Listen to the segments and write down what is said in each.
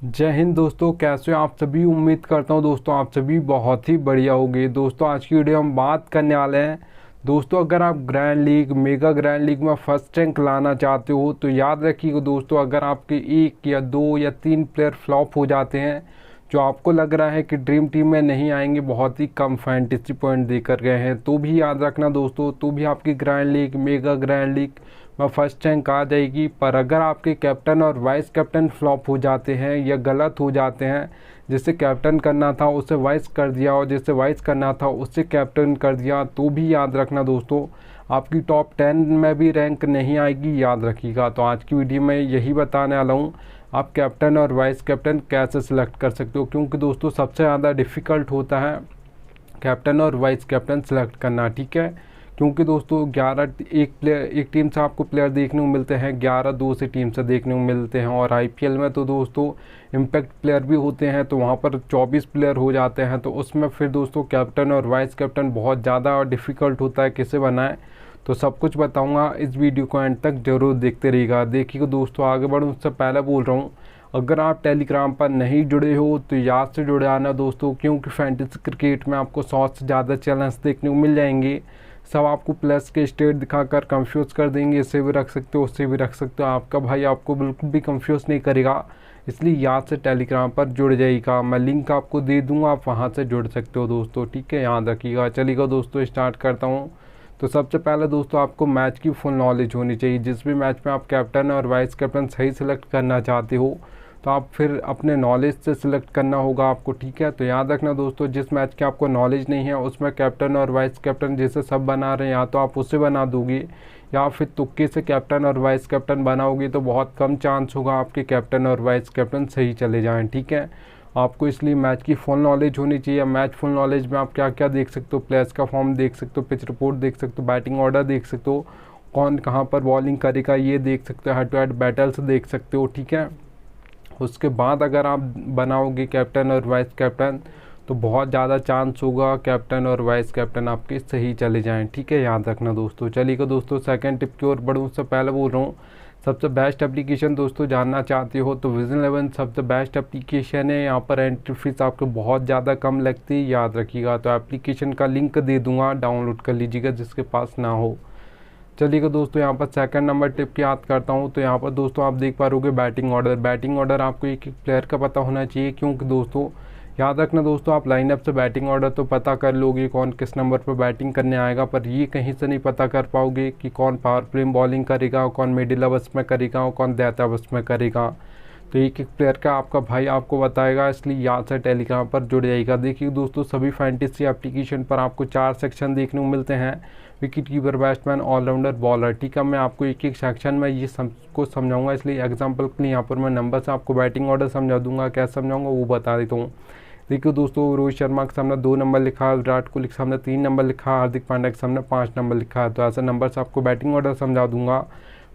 जय हिंद दोस्तों, कैसे हो आप सभी। उम्मीद करता हूँ दोस्तों आप सभी बहुत ही बढ़िया होंगे। दोस्तों आज की वीडियो हम बात करने वाले हैं दोस्तों, अगर आप grand league mega grand league में फर्स्ट रैंक लाना चाहते हो तो याद रखिएगा दोस्तों, अगर आपके एक या दो या तीन प्लेयर फ्लॉप हो जाते हैं जो आपको लग रहा है कि ड्रीम टीम में नहीं आएंगे, बहुत ही कम फैंटेसी पॉइंट देकर गए हैं, तो भी याद रखना दोस्तों, तो भी आपकी grand league mega grand league में फर्स्ट रैंक आ जाएगी। पर अगर आपके कैप्टन और वाइस कैप्टन फ्लॉप हो जाते हैं या गलत हो जाते हैं, जिसे कैप्टन करना था उसे वाइस कर दिया और जिसे वाइस करना था उससे कैप्टन कर दिया, तो भी याद रखना दोस्तों आपकी टॉप 10 में भी रैंक नहीं आएगी, याद रखिएगा। तो आज की वीडियो में यही बताने वाला हूँ आप कैप्टन और वाइस कैप्टन कैसे सिलेक्ट कर सकते हो, क्योंकि दोस्तों सबसे ज़्यादा डिफ़िकल्ट होता है कैप्टन और वाइस कैप्टन सेलेक्ट करना, ठीक है। क्योंकि दोस्तों 11 एक टीम से आपको प्लेयर देखने को मिलते हैं, 11 दूसरी टीम से देखने को मिलते हैं, और आईपीएल में तो दोस्तों इम्पैक्ट प्लेयर भी होते हैं, तो वहाँ पर 24 प्लेयर हो जाते हैं। तो उसमें फिर दोस्तों कैप्टन और वाइस कैप्टन बहुत ज़्यादा डिफ़िकल्ट होता है किसे बनाएं, तो सब कुछ बताऊंगा। इस वीडियो को एंड तक जरूर देखते रहिएगा। देखिएगा दोस्तों, आगे बढ़ूँ उससे पहले बोल रहा हूँ, अगर आप टेलीग्राम पर नहीं जुड़े हो तो याद से जुड़े आना दोस्तों, क्योंकि फैंटेसी क्रिकेट में आपको 100 से ज़्यादा चैलेंज देखने को मिल जाएंगे। सब आपको प्लस के स्टेट दिखाकर कंफ्यूज कर देंगे, इससे भी रख सकते हो उससे भी रख सकते हो, आपका भाई आपको बिल्कुल भी कंफ्यूज नहीं करेगा। इसलिए याद से टेलीग्राम पर जुड़ जाइएगा, मैं लिंक आपको दे दूँगा, आप वहाँ से जुड़ सकते हो दोस्तों, ठीक है, याद रखिएगा। चलिएगा दोस्तों स्टार्ट करता हूँ। तो सबसे पहले दोस्तों आपको मैच की फुल नॉलेज होनी चाहिए। जिस भी मैच में आप कैप्टन और वाइस कैप्टन सही सिलेक्ट करना चाहते हो तो आप फिर अपने नॉलेज से सिलेक्ट करना होगा आपको, ठीक है। तो याद रखना दोस्तों, जिस मैच की आपको नॉलेज नहीं है उसमें कैप्टन और वाइस कैप्टन जैसे सब बना रहे हैं, या तो आप उसे बना दोगे या फिर तुक्के से कैप्टन और वाइस कैप्टन बनाओगे, तो बहुत कम चांस होगा आपके कैप्टन और वाइस कैप्टन सही चले जाएँ, ठीक है। आपको इसलिए मैच की फुल नॉलेज होनी चाहिए। मैच फुल नॉलेज में आप क्या क्या देख सकते हो, प्लेयर्स का फॉर्म देख सकते हो, पिच रिपोर्ट देख सकते हो, बैटिंग ऑर्डर देख सकते हो, कौन कहाँ पर बॉलिंग करेगा ये देख सकते हो, हेड टू हेड बैटल्स देख सकते हो, ठीक है। उसके बाद अगर आप बनाओगे कैप्टन और वाइस कैप्टन तो बहुत ज़्यादा चांस होगा कैप्टन और वाइस कैप्टन आपके सही चले जाएं, ठीक है, याद रखना दोस्तों। चलिएगा दोस्तों सेकंड टिप की ओर बढ़ूँ उससे पहले बोल रहा हूँ, सबसे बेस्ट एप्लीकेशन दोस्तों जानना चाहते हो तो विजन 11 सबसे बेस्ट एप्लीकेशन है। यहाँ पर एंट्री फीस आपको बहुत ज़्यादा कम लगती है, याद रखिएगा। तो एप्लीकेशन का लिंक दे दूँगा, डाउनलोड कर लीजिएगा जिसके पास ना हो। चलिएगा दोस्तों यहाँ पर सेकंड नंबर टिप की याद करता हूँ। तो यहाँ पर दोस्तों आप देख पा रहोगे बैटिंग ऑर्डर। बैटिंग ऑर्डर आपको एक एक प्लेयर का पता होना चाहिए, क्योंकि दोस्तों याद रखना दोस्तों, आप लाइनअप से बैटिंग ऑर्डर तो पता कर लोगे कौन किस नंबर पर बैटिंग करने आएगा, पर ये कहीं से नहीं पता कर पाओगे कि कौन पावर प्ले में बॉलिंग करेगा, कौन मिडिल ओवर्स में करेगा, कौन डेथ ओवर्स में करेगा। तो एक एक प्लेयर का आपका भाई आपको बताएगा, इसलिए याद से टेलीग्राम पर जुड़ जाएगा। देखिए दोस्तों, सभी फैंटेसी एप्लीकेशन पर आपको 4 सेक्शन देखने को मिलते हैं, wicket keeper, batsman, all rounder, bowler, ठीक है। मैं आपको एक एक सेक्शन में ये को समझाऊंगा, इसलिए एग्जांपल के लिए यहाँ पर मैं नंबर से आपको बैटिंग ऑर्डर समझा दूंगा, क्या समझाऊंगा वो बता देता हूँ। देखिए दोस्तों, रोहित शर्मा के सामने 2 नंबर लिखा है, विराट कोहली के सामने 3 नंबर लिखा है, हार्दिक पांड्या के सामने 5 नंबर लिखा है। तो ऐसे नंबर से आपको बैटिंग ऑर्डर समझा दूंगा।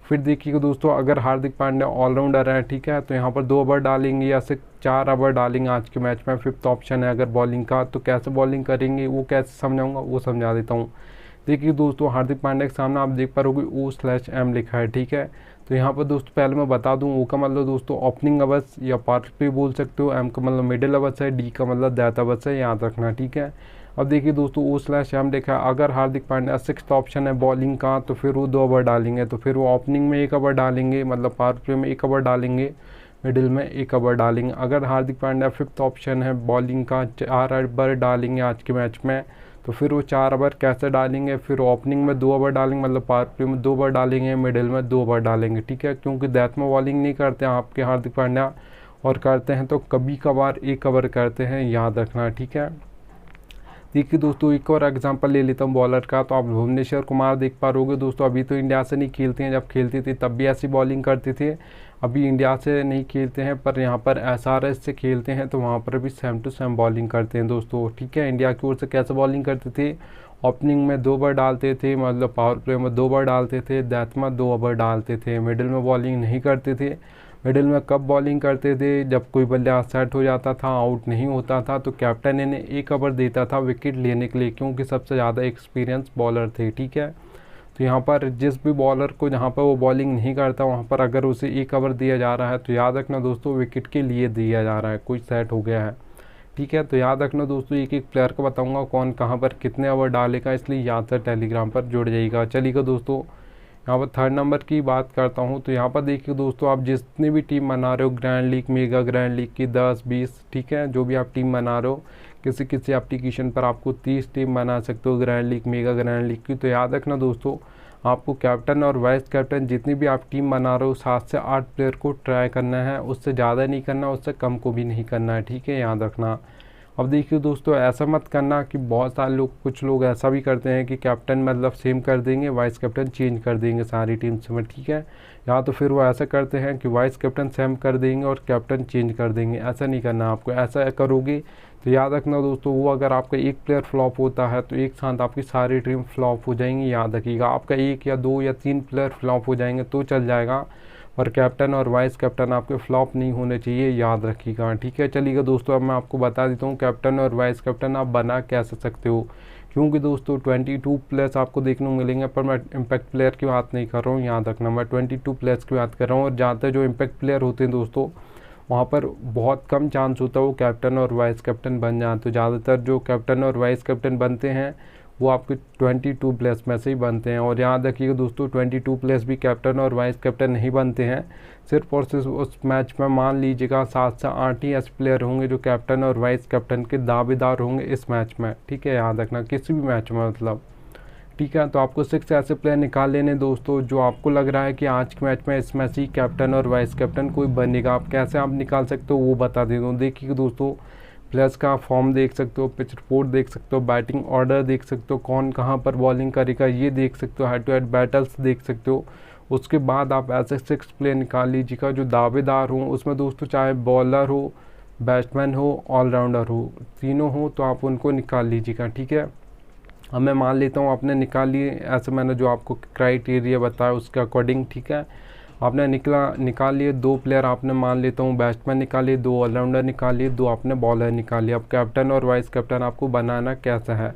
फिर देखिएगा दोस्तों, अगर हार्दिक पांड्या ऑलराउंडर है, ठीक है, तो यहाँ पर 2 ओवर डालेंगे या सिर्फ 4 ओवर डालेंगे आज के मैच में। 5th ऑप्शन है अगर बॉलिंग का, तो कैसे बॉलिंग करेंगे वो कैसे समझाऊंगा वो समझा देता हूँ। देखिए दोस्तों, हार्दिक पांड्या के सामने आप देख पा रहोगे O/M लिखा है, ठीक है। तो यहाँ पर दोस्तों पहले मैं बता दूँ, O का मतलब दोस्तों ओपनिंग ओवर्स या पावर प्ले बोल सकते हो, M का मतलब मिडिल ओवर्स है, D का मतलब डेथ ओवर्स है, याद रखना, ठीक है। अब देखिए दोस्तों O/M लिखा है, अगर हार्दिक पांड्या 6th ऑप्शन है बॉलिंग का तो फिर वो 2 ओवर डालेंगे, तो फिर वो ओपनिंग में 1 ओवर डालेंगे, मतलब पावर प्ले में 1 ओवर डालेंगे, मिडिल में 1 ओवर डालेंगे। अगर हार्दिक पांड्या 5th ऑप्शन है बॉलिंग का 4 ओवर डालेंगे आज के मैच में, तो फिर वो 4 ओवर कैसे डालेंगे, फिर ओपनिंग में 2 ओवर डालेंगे, मतलब पावर प्ले में 2 ओवर डालेंगे, मिडिल में 2 ओवर डालेंगे, ठीक है। क्योंकि डेथ में बॉलिंग नहीं करते हैं आपके हार्दिक पांड्या, और करते हैं तो कभी कभार 1 ओवर करते हैं, याद रखना, ठीक है। देखिए दोस्तों, एक और एग्जांपल ले लेता हूँ बॉलर का। तो आप भुवनेश्वर कुमार देख पा रहोगे दोस्तों, अभी तो इंडिया से नहीं खेलते हैं, जब खेलते थे तब भी ऐसी बॉलिंग करते थे। अभी इंडिया से नहीं खेलते हैं, पर यहाँ पर SRH से खेलते हैं, तो वहाँ पर भी सेम टू सेम बॉलिंग करते हैं दोस्तों, ठीक है। इंडिया की ओर से कैसे बॉलिंग करते थे, ओपनिंग में 2 ओवर डालते थे, मतलब पावर प्ले में 2 ओवर डालते थे, डेथ में 2 ओवर डालते थे, मिडिल में बॉलिंग नहीं करते थे। मिडिल में कब बॉलिंग करते थे, जब कोई बल्ला सेट हो जाता था, आउट नहीं होता था, तो कैप्टन इन्हें 1 ओवर देता था विकेट लेने के लिए, क्योंकि सबसे ज़्यादा एक्सपीरियंस बॉलर थे, ठीक है। तो यहाँ पर जिस भी बॉलर को जहाँ पर वो बॉलिंग नहीं करता वहाँ पर अगर उसे 1 ओवर दिया जा रहा है तो याद रखना दोस्तों विकेट के लिए दिया जा रहा है, कुछ सेट हो गया है। ठीक है, तो याद रखना दोस्तों एक एक प्लेयर को बताऊंगा कौन कहाँ पर कितने ओवर डालेगा, इसलिए याद से टेलीग्राम पर जुड़ जाइएगा। चलिएगा दोस्तों यहाँ पर थर्ड नंबर की बात करता हूँ। तो यहाँ पर देखिए दोस्तों आप जितनी भी टीम बना रहे हो grand league, mega grand league की 10-20, ठीक है, जो भी आप टीम बना रहे हो किसी किसी एप्लीकेशन पर आपको 30 टीम बना सकते हो grand league, mega grand league की। तो याद रखना दोस्तों आपको कैप्टन और वाइस कैप्टन जितनी भी आप टीम बना रहे हो 7 से 8 प्लेयर को ट्राई करना है, उससे ज़्यादा नहीं करना, उससे कम को भी नहीं करना है। ठीक है, याद रखना। अब देखिए दोस्तों ऐसा मत करना कि बहुत सारे लोग, कुछ लोग ऐसा भी करते हैं कि कैप्टन मतलब सेम कर देंगे, वाइस कैप्टन चेंज कर देंगे सारी टीम्स में। ठीक है, या तो फिर वो ऐसा करते हैं कि वाइस कैप्टन सेम कर देंगे और कैप्टन चेंज कर देंगे। ऐसा नहीं करना आपको, ऐसा करोगे तो याद रखना दोस्तों वो अगर आपका एक प्लेयर फ्लॉप होता है तो एक साथ आपकी सारी टीम फ्लॉप हो जाएंगी। याद रखिएगा आपका 1 या 2 या 3 प्लेयर फ्लॉप हो जाएंगे तो चल जाएगा, और कैप्टन और वाइस कैप्टन आपके फ्लॉप नहीं होने चाहिए, याद रखिएगा। ठीक है, चलिएगा दोस्तों अब मैं आपको बता देता हूँ कैप्टन और वाइस कैप्टन आप बना कैसे सकते हो। क्योंकि दोस्तों 22 प्लेयर्स आपको देखने को मिलेंगे, पर मैं इम्पैक्ट प्लेयर की बात नहीं कर रहा हूँ, याद रखना मैं 22 प्लेयर्स की बात कर रहा हूँ। और ज़्यादातर जो इम्पैक्ट प्लेयर होते हैं दोस्तों वहाँ पर बहुत कम चांस होता है वो कैप्टन और वाइस कैप्टन बन जाए। तो ज़्यादातर जो कैप्टन और वाइस कैप्टन बनते हैं वो आपके 22 प्लेयर्स में से ही बनते हैं। और याद रखिएगा दोस्तों 22 प्लेयर्स भी कैप्टन और वाइस कैप्टन नहीं बनते हैं, सिर्फ और सिर्फ उस मैच में मान लीजिएगा 7 से 8 ही ऐसे प्लेयर होंगे जो कैप्टन और वाइस कैप्टन के दावेदार होंगे इस मैच में। ठीक है, याद रखना किसी भी मैच में मतलब। ठीक है, तो आपको 6 ऐसे प्लेयर निकाल लेने दोस्तों जो आपको लग रहा है कि आज के मैच में इस मैच ही कैप्टन और वाइस कैप्टन कोई बनेगा। आप कैसे आप निकाल सकते हो वो बता देता हूँ। देखिए दोस्तों प्लेयर्स का फॉर्म देख सकते हो, पिच रिपोर्ट देख सकते हो, बैटिंग ऑर्डर देख सकते हो, कौन कहाँ पर बॉलिंग करेगा ये देख सकते हो, हेड टू हेड बैटल्स देख सकते हो। उसके बाद आप ऐसे 6 प्लेयर निकाल लीजिएगा जो दावेदार हों। उसमें दोस्तों चाहे बॉलर हो, बैट्समैन हो, ऑलराउंडर हो, तीनों हो तो आप उनको निकाल लीजिएगा। ठीक है, अब मैं मान लेता हूँ आपने निकाल लिए, ऐसे मैंने जो आपको क्राइटेरिया बताया उसके अकॉर्डिंग। ठीक है, आपने निकाल लिए 2 प्लेयर, आपने मान लेता हूँ बैट्समैन निकाल लिए, 2 ऑलराउंडर निकाल लिए, 2 आपने बॉलर निकाल लिए। अब कैप्टन और वाइस कैप्टन आपको बनाना कैसा है,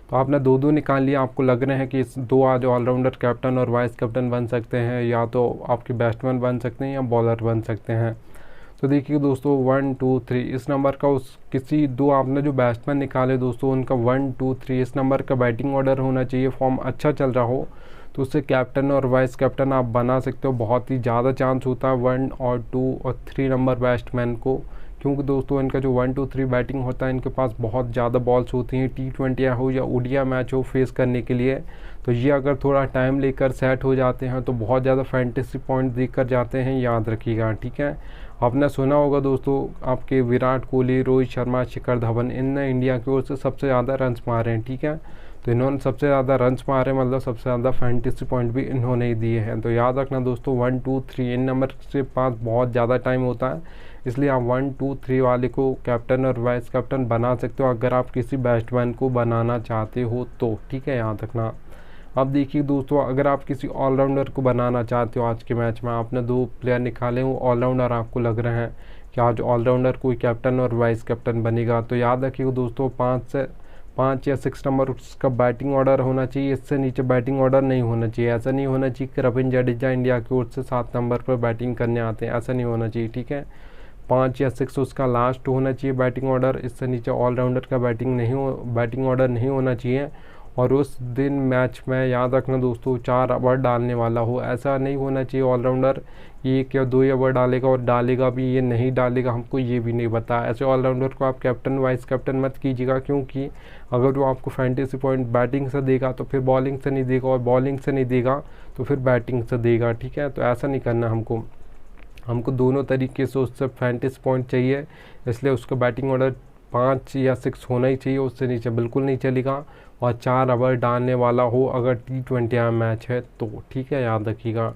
तो आपने 2-2 निकाल लिया। आपको लग रहे हैं कि इस 2 आज ऑलराउंडर कैप्टन और वाइस कैप्टन बन सकते हैं, या तो आपके बैट्समैन बन सकते हैं या बॉलर बन सकते हैं। तो देखिए दोस्तों 1 2 3 इस नंबर का उस किसी 2 आपने जो बैट्समैन निकाले दोस्तों उनका 1 2 3 इस नंबर का बैटिंग ऑर्डर होना चाहिए। फॉर्म अच्छा चल रहा हो तो उससे कैप्टन और वाइस कैप्टन आप बना सकते हो। बहुत ही ज़्यादा चांस होता है 1 और 2 और 3 नंबर बैट्समैन को, क्योंकि दोस्तों इनका जो 1 2 3 बैटिंग होता है इनके पास बहुत ज़्यादा बॉल्स होती हैं, T20 हो या ओडिया मैच हो फेस करने के लिए। तो ये अगर थोड़ा टाइम लेकर सेट हो जाते हैं तो बहुत ज़्यादा फैंटेसी पॉइंट देकर जाते हैं, याद रखिएगा। ठीक है, आपने सुना होगा दोस्तों आपके विराट कोहली, रोहित शर्मा, शिखर धवन इनने इंडिया की ओर से सबसे ज़्यादा रन्स मारे हैं। ठीक है, तो इन्होंने सबसे ज़्यादा रन्स मारे मतलब सबसे ज़्यादा फैंटेसी पॉइंट भी इन्होंने ही दिए हैं। तो याद रखना दोस्तों 1 2 3 इन नंबर के पास बहुत ज़्यादा टाइम होता है, इसलिए आप 1 2 3 वाले को कैप्टन और वाइस कैप्टन बना सकते हो अगर आप किसी बैट्समैन को बनाना चाहते हो तो। ठीक है, याद रखना। अब देखिए दोस्तों अगर आप किसी ऑलराउंडर को बनाना चाहते हो आज के मैच में, आपने 2 प्लेयर निकाले वो ऑलराउंडर आपको लग रहे हैं कि आज ऑलराउंडर कोई कैप्टन और वाइस कैप्टन बनेगा, तो याद रखिएगा दोस्तों 5 या 6 नंबर उसका बैटिंग ऑर्डर होना चाहिए, इससे नीचे बैटिंग ऑर्डर नहीं होना चाहिए। ऐसा नहीं होना चाहिए कि रविंद्र जडेजा इंडिया की ओर से 7 नंबर पर बैटिंग करने आते हैं, ऐसा नहीं होना चाहिए। ठीक है, 5 या 6 उसका लास्ट होना चाहिए बैटिंग ऑर्डर, इससे नीचे ऑलराउंडर का बैटिंग ऑर्डर नहीं होना चाहिए। और उस दिन मैच में याद रखना दोस्तों 4 ओवर डालने वाला हो, ऐसा नहीं होना चाहिए ऑलराउंडर 1 या 2 ओवर डालेगा और डालेगा भी ये नहीं डालेगा हमको ये भी नहीं पता। ऐसे ऑलराउंडर को आप कैप्टन वाइस कैप्टन मत कीजिएगा, क्योंकि अगर वो आपको फैंटेसी पॉइंट बैटिंग से देगा तो फिर बॉलिंग से नहीं देगा, और बॉलिंग से नहीं देगा तो फिर बैटिंग से देगा। ठीक है, तो ऐसा नहीं करना हमको दोनों तरीके से उससे फैंटेसी पॉइंट चाहिए, इसलिए उसका बैटिंग ऑर्डर 5 या 6 होना ही चाहिए, उससे नीचे बिल्कुल नहीं चलेगा। और 4 ओवर डालने वाला हो अगर T20 मैच है तो। ठीक है, याद रखिएगा।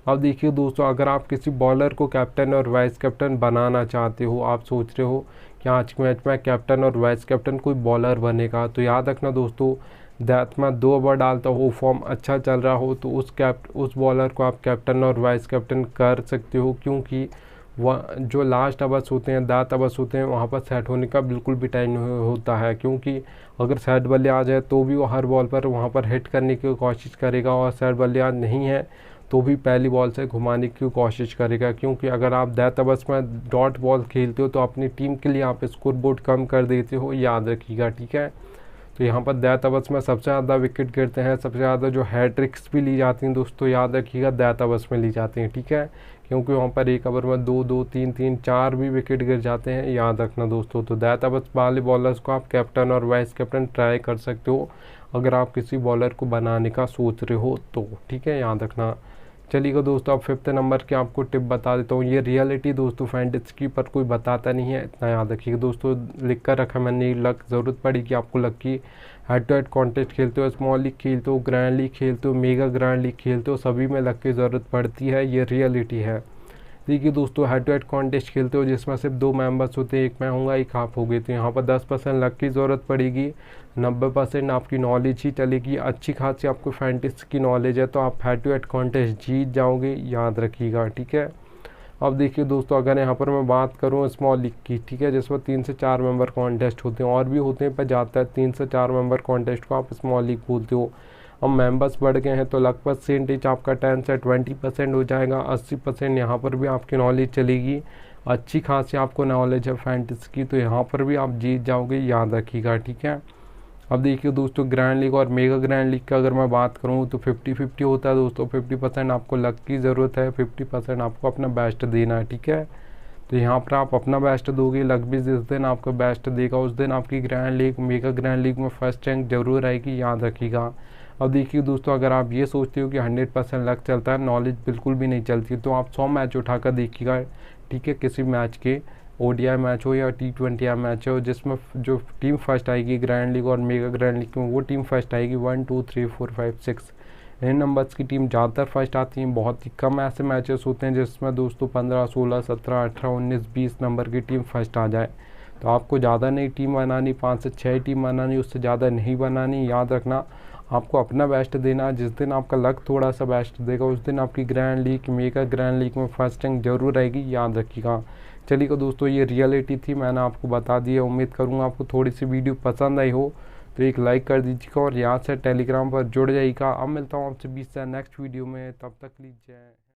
अब देखिए दोस्तों अगर आप किसी बॉलर को कैप्टन और वाइस कैप्टन बनाना चाहते हो, आप सोच रहे हो कि आज के मैच में कैप्टन और वाइस कैप्टन कोई बॉलर बनेगा, तो याद रखना दोस्तों दैट में 2 ओवर डालता हो, फॉर्म अच्छा चल रहा हो तो उस बॉलर को आप कैप्टन और वाइस कैप्टन कर सकते हो, क्योंकि जो लास्ट अवर्स होते हैं, 10 अवर्स होते हैं, वहाँ पर सेट होने का बिल्कुल भी टाइम नहीं होता है, क्योंकि अगर सेट बल्लेबाज आ जाए तो भी वो हर बॉल पर वहाँ पर हिट करने की कोशिश करेगा, और सेट बल्लेबाज नहीं है तो भी पहली बॉल से घुमाने की कोशिश करेगा। क्योंकि अगर आप 10 ओवर्स में डॉट बॉल खेलते हो तो अपनी टीम के लिए आप स्कोर बोर्ड कम कर देते हो, याद रखिएगा, ठीक है। तो यहाँ पर 10 ओवर्स में सबसे ज़्यादा विकेट गिरते हैं, सबसे ज़्यादा जो हैट्रिक्स भी ली जाती हैं दोस्तों, याद रखिएगा 10 ओवर्स में ली जाती हैं, ठीक है। क्योंकि वहाँ पर एक ओवर में 2-2, 3-3, 4 भी विकेट गिर जाते हैं, याद रखना दोस्तों। तो 10 ओवर्स वाले बॉलर्स को आप कैप्टन और वाइस कैप्टन ट्राई कर सकते हो अगर आप किसी बॉलर को बनाने का सोच रहे हो तो, ठीक है, याद रखना। चलिएगा दोस्तों, अब 5th नंबर की आपको टिप बता देता हूँ। ये रियलिटी दोस्तों फैंटेसी की, पर कोई बताता नहीं है, इतना याद रखिएगा दोस्तों। लिख कर रखा मैंने, लक ज़रूरत पड़ी कि आपको लक की हेड टू हेड कॉन्टेस्ट खेलते हो, स्मॉल लीग खेलते हो, ग्रैंड लीग खेलते हो, मेगा ग्रैंड लीग खेलते हो, सभी में लक की ज़रूरत पड़ती है, ये रियलिटी है। देखिए दोस्तों, हेड टू हेड कॉन्टेस्ट खेलते हो जिसमें सिर्फ 2 मेंबर्स होते हैं, एक मैं होऊंगा, एक आप होगे, तो यहाँ पर 10% लक की ज़रूरत पड़ेगी, 90% आपकी नॉलेज ही चलेगी। अच्छी खासी आपको फैंटेसी की नॉलेज है तो आप हेड टू हेड कॉन्टेस्ट जीत जाओगे, याद रखिएगा, ठीक है। अब देखिए दोस्तों, अगर यहाँ पर मैं बात करूँ स्मॉल लीग की, ठीक है, जिसमें 3 से 4 मेंबर कॉन्टेस्ट होते हैं, और भी होते हैं पर ज़्यादातर 3 से 4 मेंबर कॉन्टेस्ट को आप स्मॉल लीग बोलते हो। अब मेंबर्स बढ़ गए हैं तो लक परसेंटेज आपका 10 से 20% हो जाएगा, 80% यहाँ पर भी आपकी नॉलेज चलेगी। अच्छी खासी आपको नॉलेज है फैंटेसी की तो यहाँ पर भी आप जीत जाओगे, याद रखिएगा, ठीक है। अब देखिए दोस्तों, ग्रैंड लीग और मेगा ग्रैंड लीग का अगर मैं बात करूँ तो 50-50 होता है दोस्तों। 50% आपको लक की ज़रूरत है, 50% आपको अपना बेस्ट देना है, ठीक है। तो यहाँ पर आप अपना बेस्ट दोगे, लक भी जिस दिन आपका बेस्ट देगा उस दिन आपकी grand league, mega grand league में फर्स्ट रैंक जरूर आएगी, याद रखिएगा। अब देखिए दोस्तों, अगर आप ये सोचते हो कि 100% लक चलता है, नॉलेज बिल्कुल भी नहीं चलती, तो आप 100 मैच उठाकर देखिएगा, ठीक है। किसी मैच के ODI मैच हो या T20 मैच हो, जिसमें जो टीम फर्स्ट आएगी ग्रैंड लीग और मेगा ग्रैंड लीग में, वो टीम फर्स्ट आएगी। 1 2 3 4 5 6 इन नंबर्स की टीम ज़्यादातर फर्स्ट आती हैं। बहुत ही कम ऐसे मैचेस होते हैं जिसमें दोस्तों 15 16 17 18 19 20 नंबर की टीम फर्स्ट आ जाए। तो आपको ज़्यादा नहीं टीम बनानी, 5 से 6 टीम बनानी, उससे ज़्यादा नहीं बनानी, याद रखना। आपको अपना बेस्ट देना, जिस दिन आपका लक थोड़ा सा बेस्ट देगा उस दिन आपकी grand league, mega grand league में फर्स्ट रैंक जरूर आएगी, याद रखिएगा। चलिए दोस्तों, ये रियलिटी थी, मैंने आपको बता दिया। उम्मीद करूँगा आपको थोड़ी सी वीडियो पसंद आई हो, तो एक लाइक कर दीजिएगा और यहाँ से टेलीग्राम पर जुड़ जाइएगा। अब मिलता हूँ आपसे 20 से नेक्स्ट वीडियो में, तब तक लीजिए।